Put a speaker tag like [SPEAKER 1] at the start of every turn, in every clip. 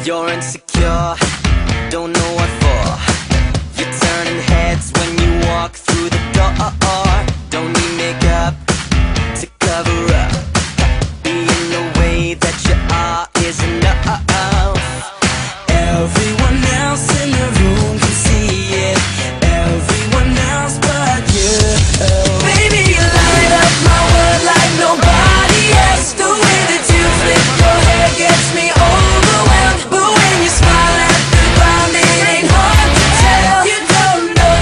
[SPEAKER 1] You're insecure, don't know what for. You're turning heads when you walk through the door. Don't need makeup to cover up. Being the way that you are is enough. Everyone else in the room can see it. Everyone else but you. Baby, you light up my world like nobody else. The way that you flip your hair gets me overwhelmed. But when you smile at the ground, it ain't hard to tell. You don't know,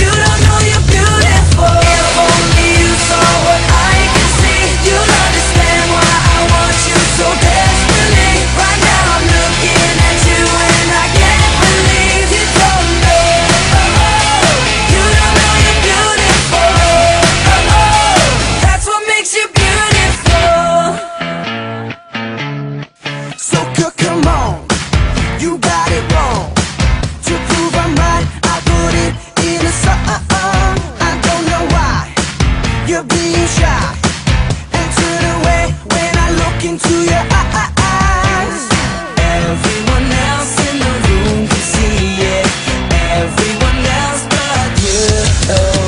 [SPEAKER 1] you don't know you're beautiful. If only you saw what I can see, you'll understand why I want you so desperately. Right now I'm looking at you and I can't believe you don't know, you don't know you're beautiful. That's what makes you beautiful. So come on, you got it wrong. To prove I'm right, I put it in a song. I don't know why you're being shy and turn away when I look into your eyes. Everyone else in the room can see it. Everyone else but you.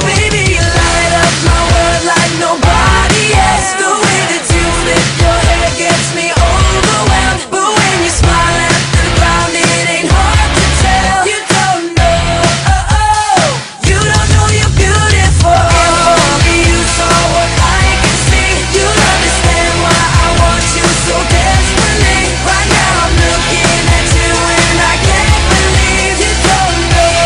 [SPEAKER 1] Baby, you light up my world like nobody else. The way that you flip your hair gets me overwhelmed. But when you smile at the ground, it ain't hard to tell. You don't know, you don't know you're beautiful. If only you saw what I can see, you'll understand why I want you so desperately. Right now I'm looking at you and I can't believe you don't know,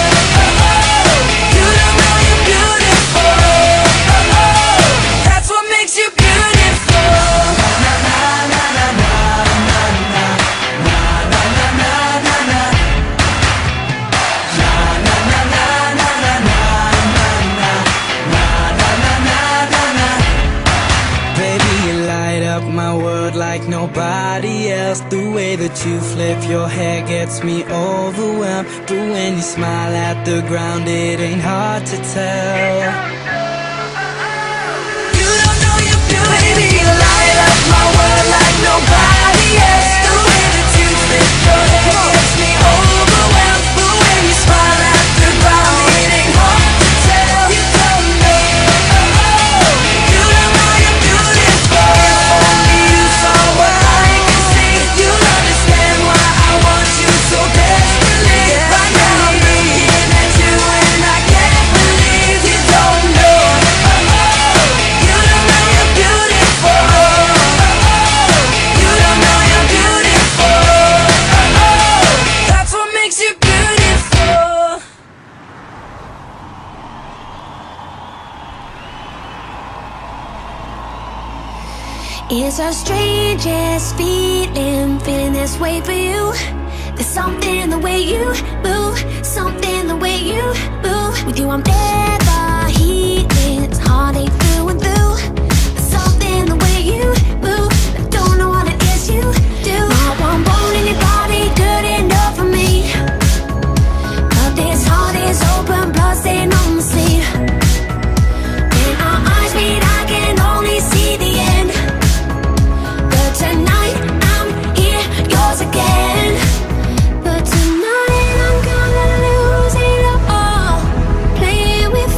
[SPEAKER 1] you don't know you're beautiful. That's what makes you beautiful. Na na na na na na na na na na na na na. Na na na na na na na na na na na na. Baby, you light up my world like nobody else. The way that you flip your hair gets me overwhelmed. But when you smile at the ground, it ain't hard to tell. You don't know you're beautiful. Baby, you light up my world like nobody else. The way that you flip your hair gets me overwhelmed. But when you smile at the ground, it ain't hard to tell. You don't know, you don't know you're beautiful. If only you saw what I can see, you'll understand why I want you so desperately. Right now I'm looking at you and I can't believe you don't know, you don't know you're beautiful. You don't know you're beautiful. That's what makes you beautiful.
[SPEAKER 2] It's the strangest feeling this way for you. There's something the way you move, something the way you move. With you I'm never healing, it's heartache through and through. There's something the way you move, I don't know what it is you do. Not one bone in your body good enough for me, but this heart is open, blood stain on the sleeve. When our eyes meet I can only see the end. But tonight I'm here, yours again. But tonight I'm gonna lose it all, playing with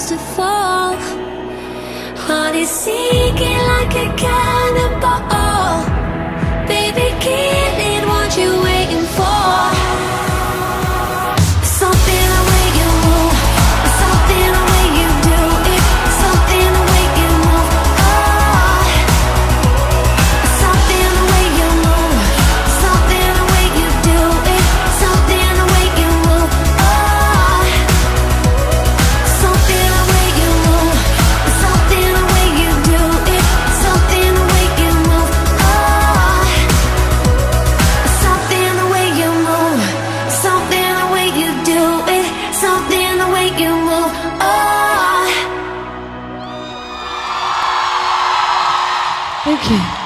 [SPEAKER 2] to fall. Heart is sinking like a cannonball. Baby, killing what you waiting for. Something the way you move, something the way you do it, something the way you move. Oh, something the way you move, something the way you do it, something the way you move. Oh, something the way you move, something the way you do it, something the way you move. Oh, something the way you move, something the way you do it, something the way you move. Oh.
[SPEAKER 3] Thank you.